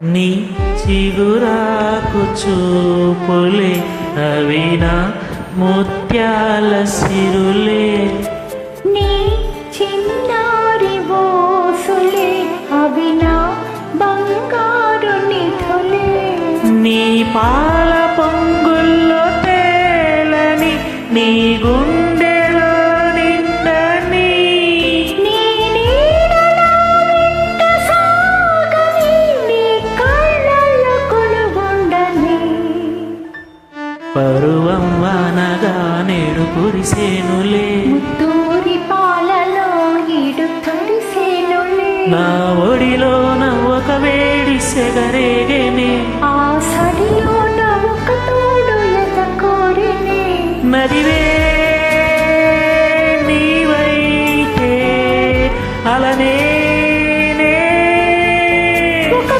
నీ చిగురాకు చూపులే అవి నా ముత్యాల సిరులే, నీ చిన్నారి బోసులే అవి నా బంగారు నిధులే, నీ పాల పొంగుల్లో తేలని నీ గుండెలో నిండని, నీ నీడలో వెంట సాగని నీ కళ్ళల్లో కొలువుండని. పరువం వానగా నేడు కురిసేనులే, ముత్తూరి పాలలో ఈడు తడిసేనులే, నా ఒడిలోన ఒక వేడి సెగరేగేనే, ఆ సడిలోన ఒక తోడు ఎద కోరినే. నదివే నీవైతే అలనే ఒక